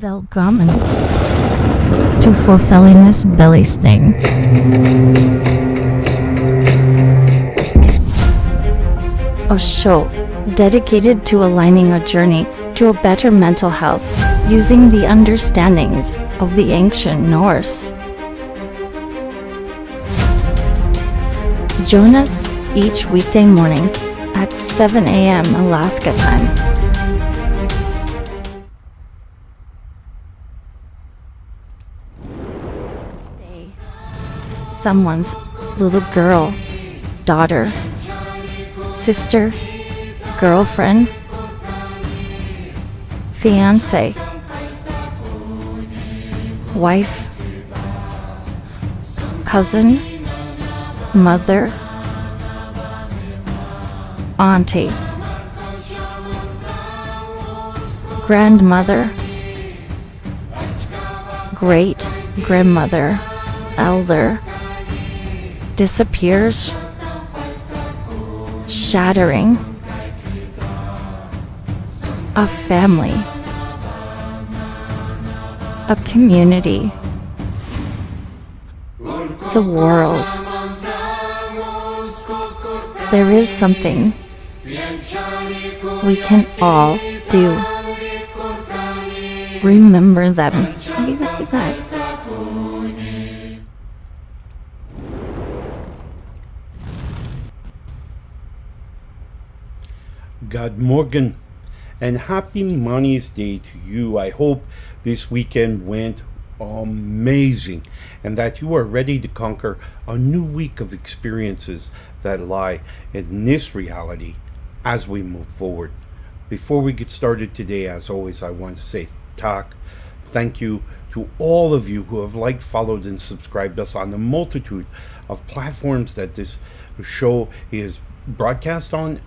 Welcome to Fulfilling This Belly Sting, a show dedicated to aligning a journey to a better mental health using the understandings of the ancient Norse. Join us each weekday morning at 7 a.m. Alaska time. Someone's little girl, daughter, sister, girlfriend, fiance, wife, cousin, mother, auntie, grandmother, great grandmother, elder, disappears, shattering, a family, a community, the world. There is something we can all do. Remember them. Good morning and happy Money's Day to you. I hope this weekend went amazing and that you are ready to conquer a new week of experiences that lie in this reality as we move forward. Before we get started today, as always, I want to say thank you to all of you who have liked, followed, and subscribed us on the multitude of platforms that this show is broadcast on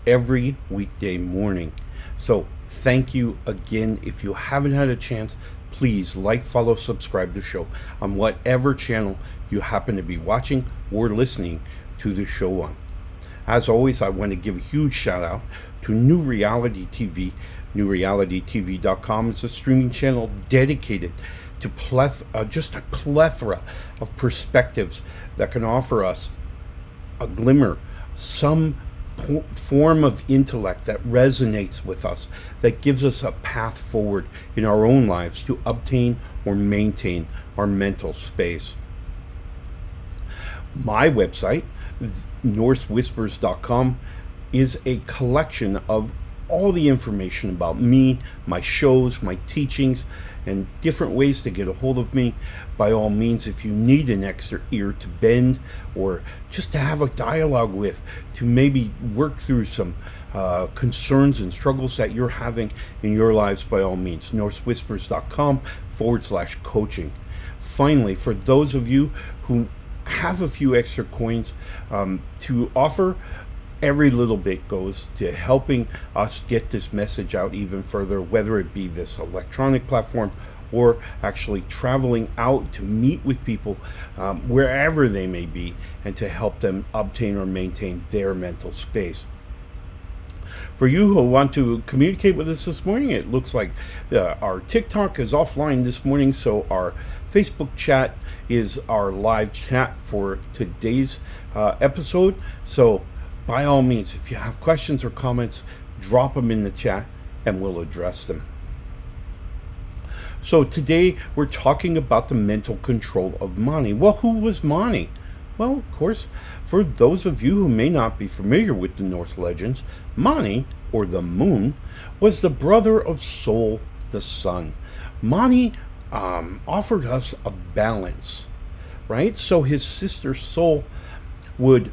every weekday morning. So thank you again. If you haven't had a chance, please like, follow, subscribe to the show on whatever channel you happen to be watching or listening to the show on. As always, I want to give a huge shout out to New Reality TV. newrealitytv.com is a streaming channel dedicated to just a plethora of perspectives that can offer us a glimmer, some form of intellect that resonates with us, that gives us a path forward in our own lives to obtain or maintain our mental space. My website, norsewhispers.com, is a collection of all the information about me, my shows, my teachings, and different ways to get a hold of me. By all means, if you need an extra ear to bend or just to have a dialogue with, to maybe work through some concerns and struggles that you're having in your lives, by all means, norsewhispers.com/coaching. Finally, for those of you who have a few extra coins to offer, every little bit goes to helping us get this message out even further, whether it be this electronic platform or actually traveling out to meet with people wherever they may be and to help them obtain or maintain their mental space. For you who want to communicate with us this morning, it looks like our TikTok is offline this morning, so our Facebook chat is our live chat for today's episode. So by all means, if you have questions or comments, drop them in the chat and we'll address them. So today we're talking about the mental control of Mani. Well, who was Mani? Well, of course, for those of you who may not be familiar with the Norse legends, Mani, or the moon, was the brother of Sol, the sun. Mani offered us a balance, right? So his sister Sol would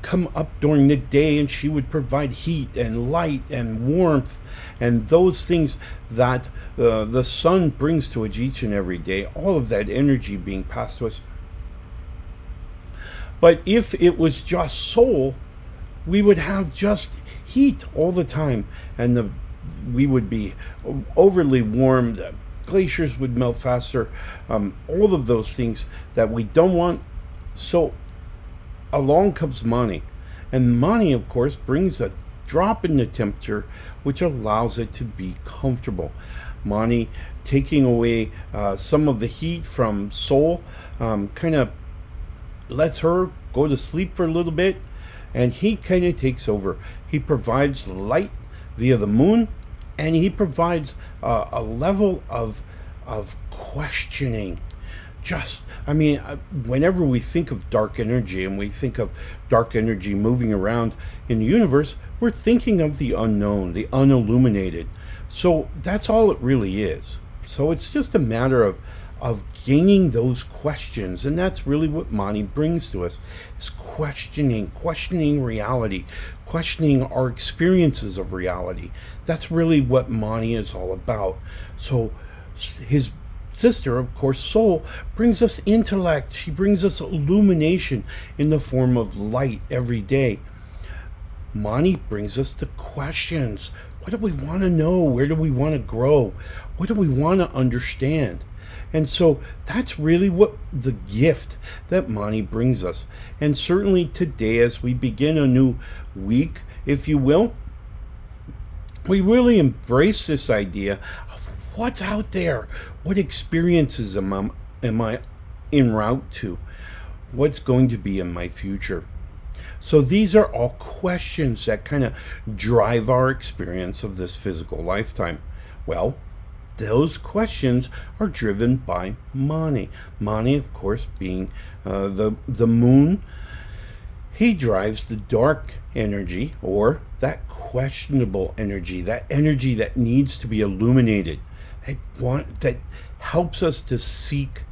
come up during the day and she would provide heat and light and warmth and those things that the sun brings to us each and every day, all of that energy being passed to us. But if it was just Sol, we would have just heat all the time and we would be overly warm, the glaciers would melt faster, all of those things that we don't want. So along comes Mani, and Mani, of course, brings a drop in the temperature, which allows it to be comfortable. Mani taking away some of the heat from Soul, kind of lets her go to sleep for a little bit, and he kind of takes over. He provides light via the moon, and he provides a level of questioning. Whenever we think of dark energy and we think of dark energy moving around in the universe, we're thinking of the unknown, the unilluminated. So that's all it really is. So it's just a matter of gaining those questions, and that's really what Mani brings to us, is questioning reality, questioning our experiences of reality. That's really what Mani is all about. So his sister, of course, Soul, brings us intellect. She brings us illumination in the form of light every day. Mani brings us the questions. What do we want to know? Where do we want to grow? What do we want to understand? And so that's really what the gift that Mani brings us. And certainly today, as we begin a new week, if you will, we really embrace this idea of what's out there. What experiences am I en route to? What's going to be in my future? So these are all questions that kind of drive our experience of this physical lifetime. Well, those questions are driven by Mani. Mani, of course, being the moon. He drives the dark energy, or that questionable energy, that energy that needs to be illuminated, that helps us to seek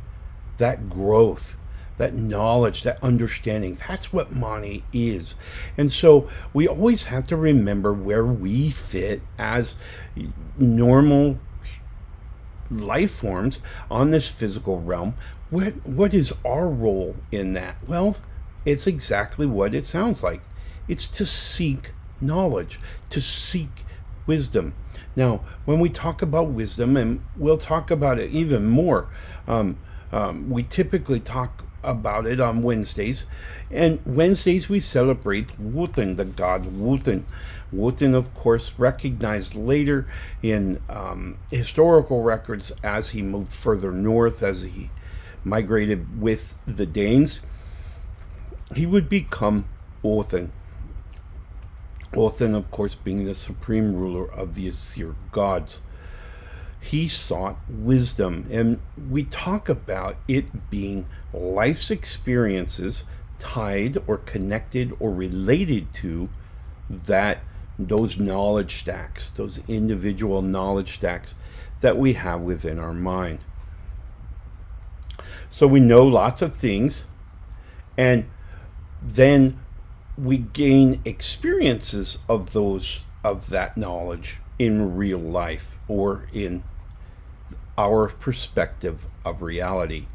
that growth, that knowledge, that understanding. That's what Mani is. And so we always have to remember where we fit as normal life forms on this physical realm. What is our role in that? Well, it's exactly what it sounds like. It's to seek knowledge, to seek wisdom. Now, when we talk about wisdom, and we'll talk about it even more, we typically talk about it on Wednesdays. And Wednesdays we celebrate Wotan, the god Wotan. Wotan, of course, recognized later in historical records as he moved further north, as he migrated with the Danes, he would become Othin. Othin, of course, being the supreme ruler of the Asir gods. He sought wisdom, and we talk about it being life's experiences tied or connected or related to those knowledge stacks, those individual knowledge stacks that we have within our mind. So we know lots of things, and then we gain experiences of that knowledge in real life, or in our perspective of reality.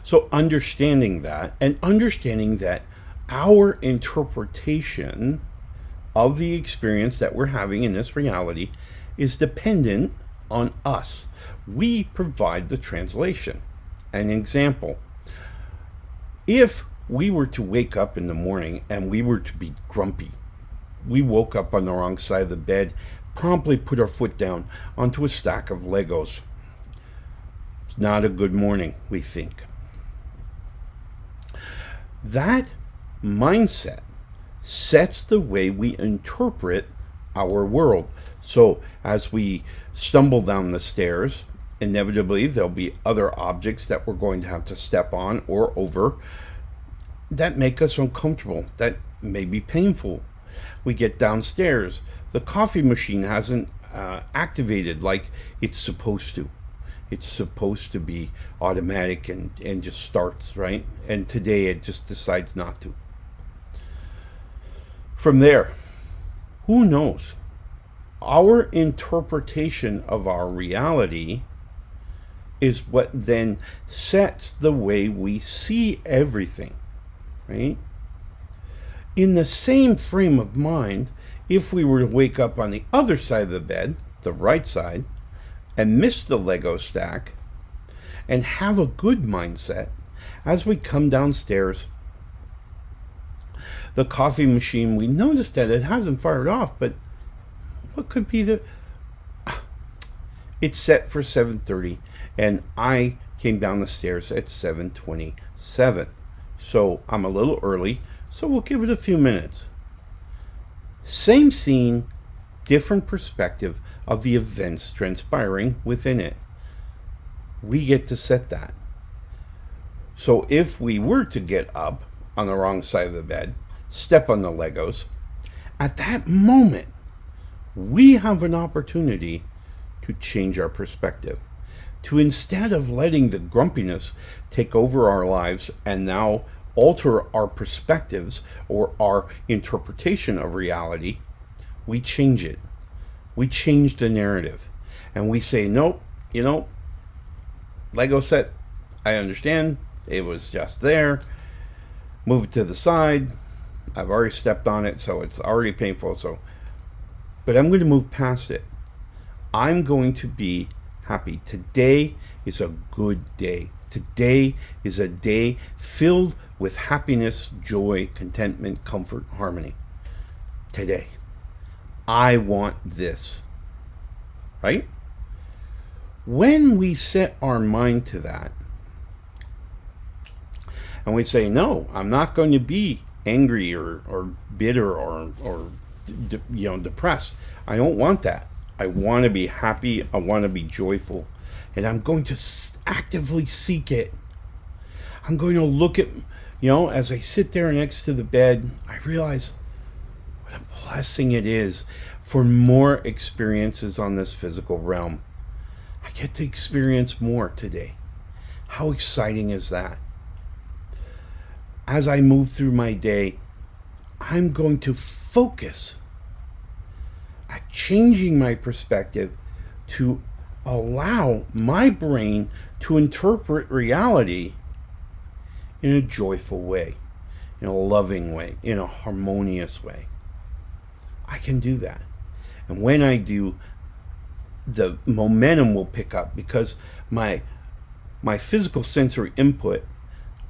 So understanding that, and understanding that our interpretation of the experience that we're having in this reality is dependent on us. We provide the translation. An example: if we were to wake up in the morning and we were to be grumpy, we woke up on the wrong side of the bed, promptly put our foot down onto a stack of Legos. It's not a good morning, we think. That mindset sets the way we interpret our world. So as we stumble down the stairs, inevitably there'll be other objects that we're going to have to step on or over that make us uncomfortable, that may be painful. We get downstairs, the coffee machine hasn't activated like it's supposed to. It's supposed to be automatic and just starts, right? And today it just decides not to. From there, who knows? Our interpretation of our reality is what then sets the way we see everything, right? In the same frame of mind, if we were to wake up on the other side of the bed, the right side, and miss the Lego stack, and have a good mindset, as we come downstairs, the coffee machine, we notice that it hasn't fired off, but what could be It's set for 7:30, and I came down the stairs at 7:27. So I'm a little early, so we'll give it a few minutes. Same scene, different perspective of the events transpiring within it. We get to set that. So if we were to get up on the wrong side of the bed, step on the Legos, at that moment, we have an opportunity to change our perspective. To, instead of letting the grumpiness take over our lives and now alter our perspectives or our interpretation of reality, we change it. We change the narrative. And we say, nope, Lego set, I understand. It was just there. Move it to the side. I've already stepped on it, so it's already painful. But I'm going to move past it. I'm going to be happy. Today is a good day. Today is a day filled with happiness, joy, contentment, comfort, harmony. Today. I want this. Right? When we set our mind to that, and we say, no, I'm not going to be angry or bitter or depressed. I don't want that. I want to be happy. I want to be joyful. And I'm going to actively seek it. I'm going to look at, as I sit there next to the bed, I realize what a blessing it is for more experiences on this physical realm. I get to experience more today. How exciting is that? As I move through my day, I'm going to focus at changing my perspective to allow my brain to interpret reality in a joyful way, in a loving way, in a harmonious way. I can do that. And when I do, the momentum will pick up because my physical sensory input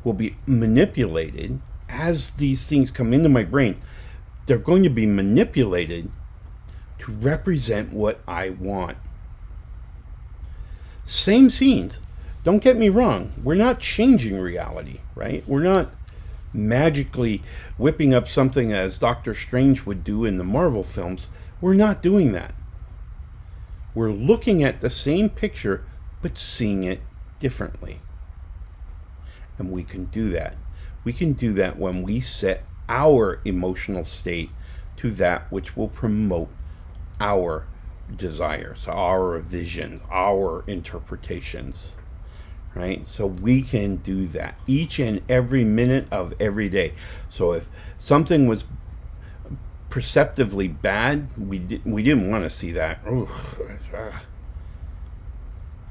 will be manipulated as these things come into my brain. They're going to be manipulated to represent what I want. Same scenes. Don't get me wrong. We're not changing reality, right? We're not magically whipping up something as Doctor Strange would do in the Marvel films. We're not doing that. We're looking at the same picture, but seeing it differently. And we can do that. We can do that when we set our emotional state to that which will promote our desires, our visions, our interpretations, right? So we can do that each and every minute of every day. So if something was perceptively bad, we didn't want to see that.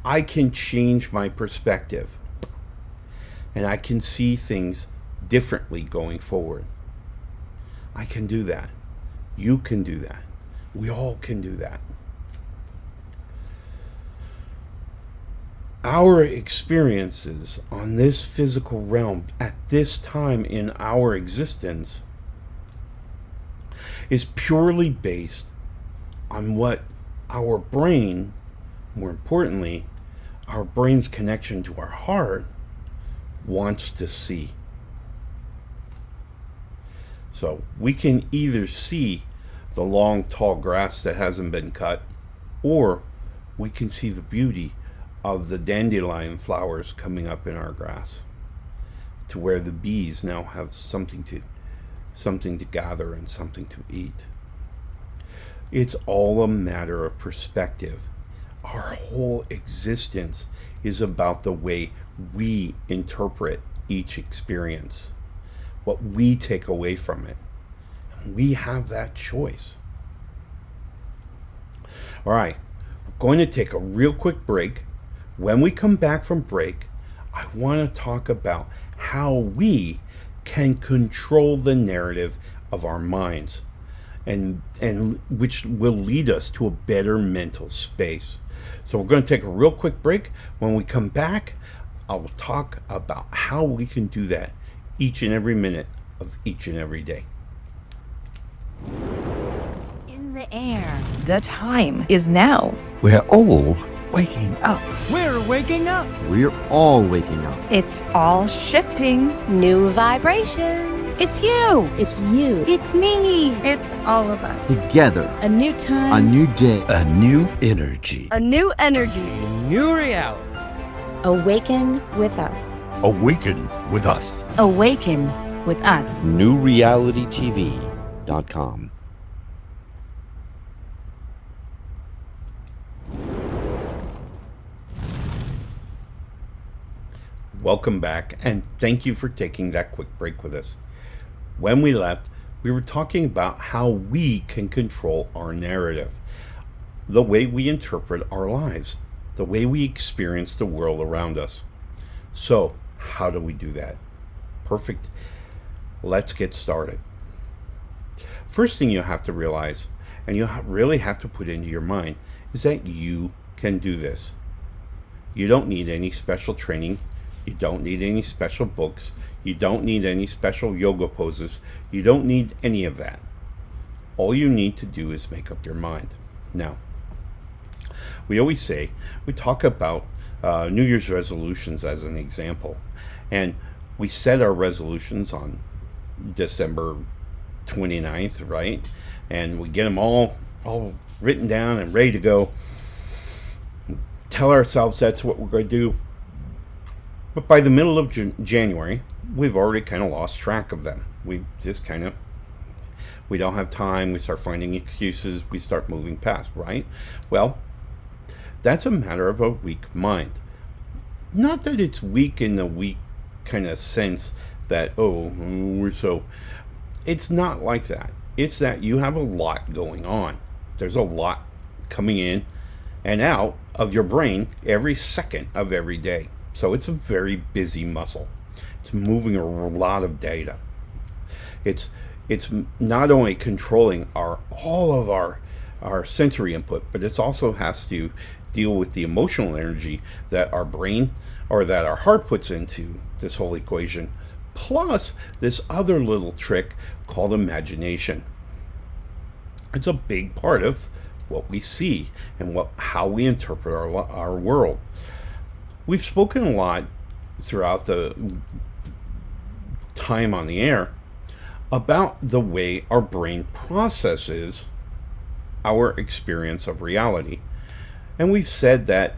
I can change my perspective. And I can see things differently going forward. I can do that. You can do that. We all can do that. Our experiences on this physical realm at this time in our existence is purely based on what our brain, more importantly, our brain's connection to our heart, wants to see. So we can either see the long, tall grass that hasn't been cut, or we can see the beauty of the dandelion flowers coming up in our grass, to where the bees now have something to gather and something to eat. It's all a matter of perspective. Our whole existence is about the way we interpret each experience, what we take away from it. And we have that choice. All right, we're going to take a real quick break. When we come back from break, I want to talk about how we can control the narrative of our minds, and which will lead us to a better mental space. So we're going to take a real quick break. When we come back, I will talk about how we can do that each and every minute of each and every day. In the air. The time is now. We're all waking up. We're waking up. We're all waking up. It's all shifting. New vibrations. It's you. It's you. It's me. It's all of us. Together. A new time. A new day. A new energy. A new energy. A new reality. Awaken with us. Awaken with us. Awaken with us. newrealitytv.com. Welcome back, and thank you for taking that quick break with us. When we left, we were talking about how we can control our narrative, the way we interpret our lives, the way we experience the world around us. So, how do we do that? Perfect. Let's get started. First thing you have to realize, and you really have to put into your mind, is that you can do this. You don't need any special training. You don't need any special books. You don't need any special yoga poses. You don't need any of that. All you need to do is make up your mind. Now, we always say, we talk about New Year's resolutions as an example. And we set our resolutions on December 29th, right? And we get them all written down and ready to go. Tell ourselves that's what we're going to do. But by the middle of January, we've already kind of lost track of them. We just we don't have time. We start finding excuses. We start moving past, right? Well, that's a matter of a weak mind. Not that it's weak in the weak kind of sense that, it's not like that. It's that you have a lot going on. There's a lot coming in and out of your brain every second of every day. So it's a very busy muscle. It's moving a lot of data. It's not only controlling all of our sensory input, but it also has to deal with the emotional energy that our brain or that our heart puts into this whole equation, plus this other little trick called imagination. It's a big part of what we see and how we interpret our world. We've spoken a lot throughout the time on the air about the way our brain processes our experience of reality. And we've said that,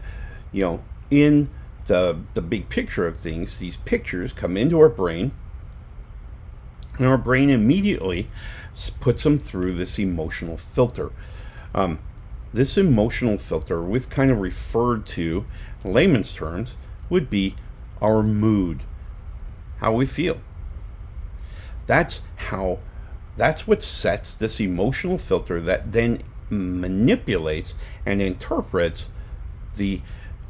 in the big picture of things, these pictures come into our brain, and our brain immediately puts them through this emotional filter. This emotional filter, we've kind of referred to, in layman's terms, would be our mood, how we feel. That's what sets this emotional filter that then manipulates and interprets the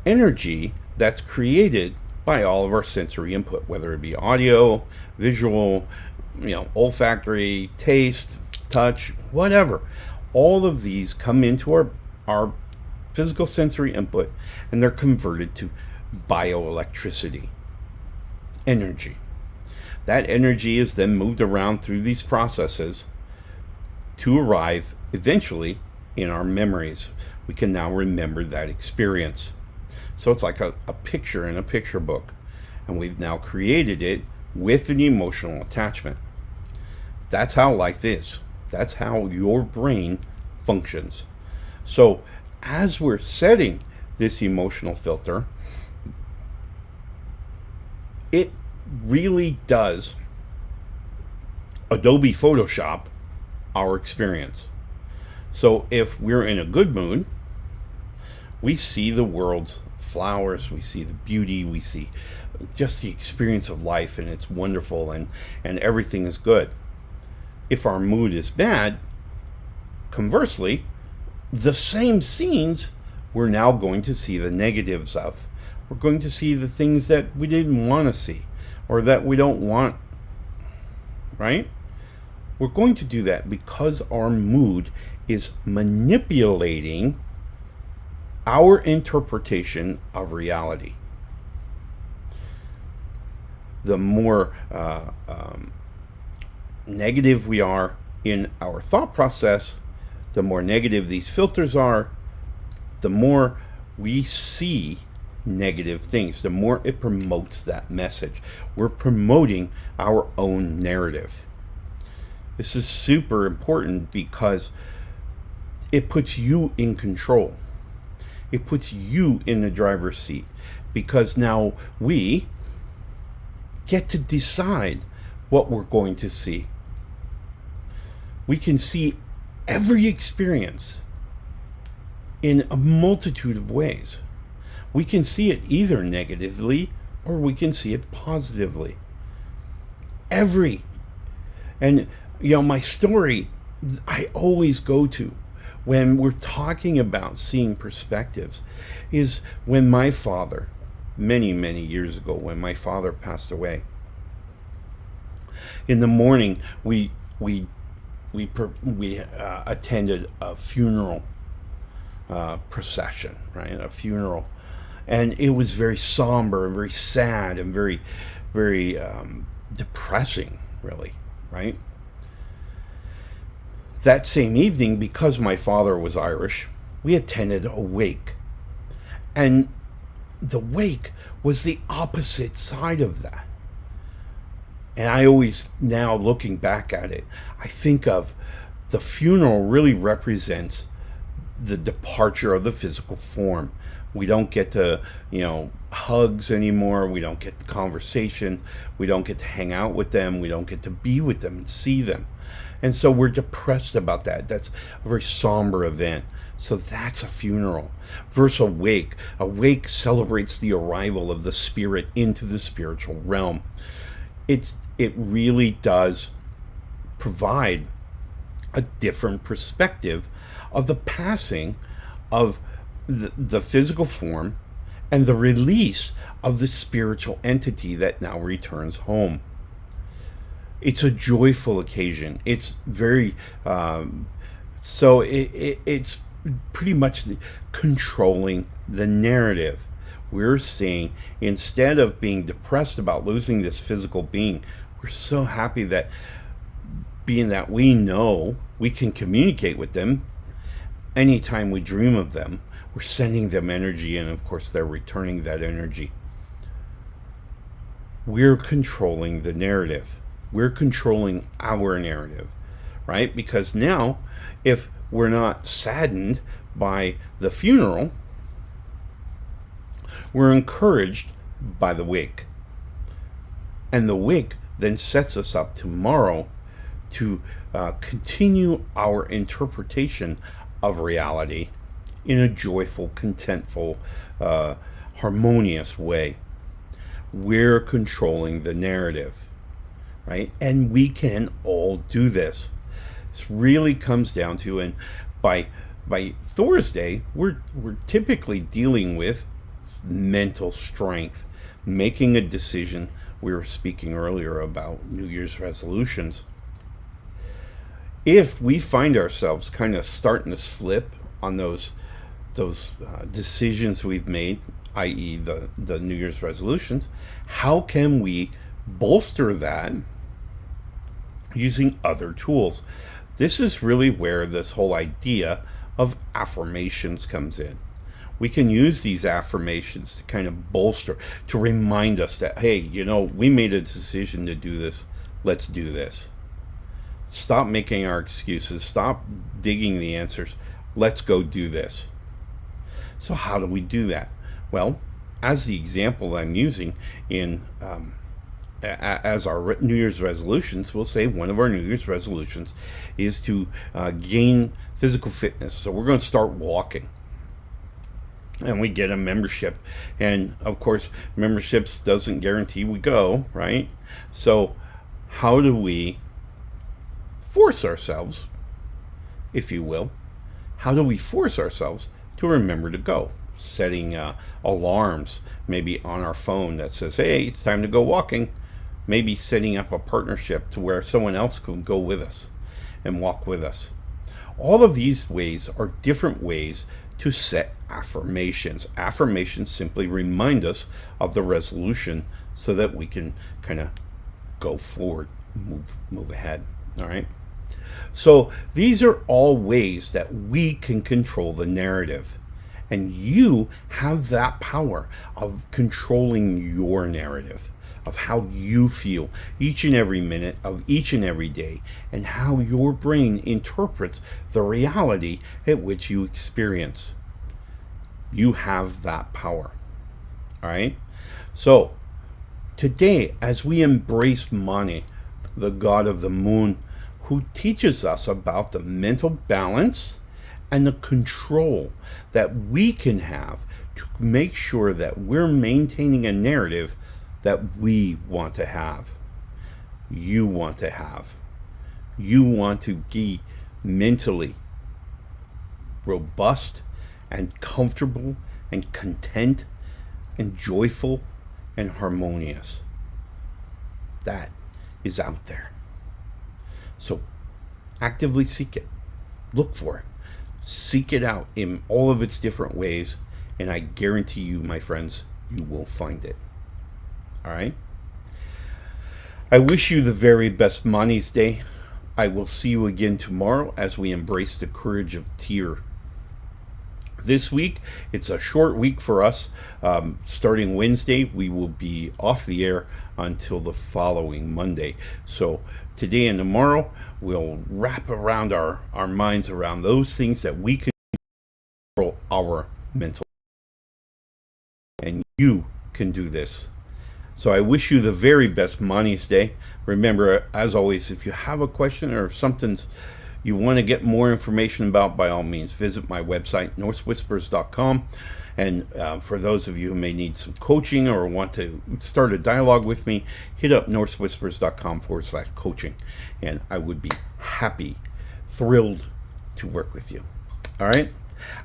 energy that's created by all of our sensory input, whether it be audio, visual, olfactory, taste, touch, whatever. All of these come into our physical sensory input, and they're converted to bioelectricity, energy. That energy is then moved around through these processes to arrive eventually in our memories. We can now remember that experience. So it's like a picture in a picture book, and we've now created it with an emotional attachment. That's how life is. That's how your brain functions. So as we're setting this emotional filter, it really does Adobe Photoshop our experience. So if we're in a good mood, we see the world's flowers, we see the beauty, we see just the experience of life, and it's wonderful, and everything is good. If our mood is bad, conversely, the same scenes we're now going to see the negatives of. We're going to see the things that we didn't want to see or that we don't want, right? We're going to do that because our mood is manipulating our interpretation of reality. The more negative we are in our thought process, the more negative these filters are, the more we see negative things, the more it promotes that message. We're promoting our own narrative. This is super important because it puts you in control. It puts you in the driver's seat, because now we get to decide what we're going to see. We can see every experience in a multitude of ways. We can see it either negatively or we can see it positively. And my story I always go to when we're talking about seeing perspectives is when my father, many, many years ago, when my father passed away. In the morning, we attended a funeral procession, right? A funeral, and it was very somber and very sad and very, very depressing, really, right? That same evening, because my father was Irish, we attended a wake, and the wake was the opposite side of that. And I always, now looking back at it, I think of the funeral really represents the departure of the physical form. We don't get to, hugs anymore. We don't get the conversation. We don't get to hang out with them. We don't get to be with them and see them. And so we're depressed about that. That's a very somber event. So that's a funeral. Versus a wake. A wake celebrates the arrival of the spirit into the spiritual realm. It really does provide a different perspective of the passing of the physical form and the release of the spiritual entity that now returns home. It's a joyful occasion. It's very it's pretty much controlling the narrative. We're seeing, instead of being depressed about losing this physical being, we're so happy that, being that we know we can communicate with them anytime we dream of them, we're sending them energy, and of course they're returning that energy. We're controlling the narrative. We're controlling our narrative, right? Because now, if we're not saddened by the funeral, we're encouraged by the wake. And the wake then sets us up tomorrow to continue our interpretation of reality in a joyful, contentful, harmonious way. We're controlling the narrative, right? And we can all do this. This really comes down to, and by Thursday, we're typically dealing with mental strength, making a decision. We were speaking earlier about New Year's resolutions. If we find ourselves kind of starting to slip on those decisions we've made, i.e. the New Year's resolutions, how can we bolster that using other tools? This is really where this whole idea of affirmations comes in. We can use these affirmations to kind of bolster, to remind us that, hey, we made a decision to do this. Let's do this. Stop making our excuses. Stop digging the answers. Let's go do this. So how do we do that? Well, as the example I'm using in as our New Year's resolutions, we'll say one of our New Year's resolutions is to gain physical fitness. So we're going to start walking. And we get a membership. And of course, memberships doesn't guarantee we go, right? So how do we force ourselves, if you will, how do we force ourselves to remember to go? Setting alarms, maybe on our phone that says, hey, it's time to go walking. Maybe setting up a partnership to where someone else can go with us and walk with us. All of these ways are different ways to set affirmations. Affirmations simply remind us of the resolution so that we can kind of go forward, move ahead. All right. So these are all ways that we can control the narrative. And you have that power of controlling your narrative, of how you feel each and every minute of each and every day, and how your brain interprets the reality at which you experience. You have that power. All right? So, today, as we embrace Mani, the god of the moon, who teaches us about the mental balance and the control that we can have to make sure that we're maintaining a narrative that we want to have. You want to have. You want to be mentally robust and comfortable and content and joyful and harmonious. That is out there. So actively seek it. Look for it. Seek it out in all of its different ways, and I guarantee you, my friends, you will find it. All right? I wish you the very best Mani's Day. I will see you again tomorrow as we embrace the courage of Tyr. This week, it's a short week for us. Starting Wednesday, we will be off the air until the following Monday. So today and tomorrow, we'll wrap around our minds around those things that we can control our mental. And you can do this. So I wish you the very best Mani's Day. Remember, as always, if you have a question or if something's you want to get more information about, by all means, visit my website, norsewhispers.com. And for those of you who may need some coaching or want to start a dialogue with me, hit up norsewhispers.com/coaching. And I would be happy, thrilled to work with you. All right?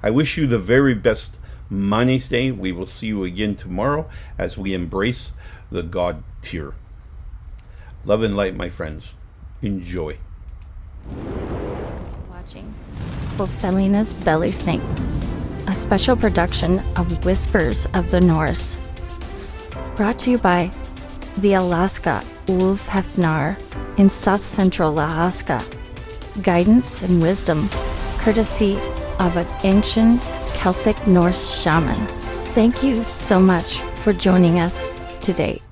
I wish you the very best Mani's Day. We will see you again tomorrow as we embrace the god Tyr. Love and light, my friends. Enjoy. Watching Fulfillina's Belly Snake, a special production of Whispers of the Norse. Brought to you by the Alaska Wolf Hefnar in South Central Alaska. Guidance and wisdom, courtesy of an ancient Celtic Norse shaman. Thank you so much for joining us today.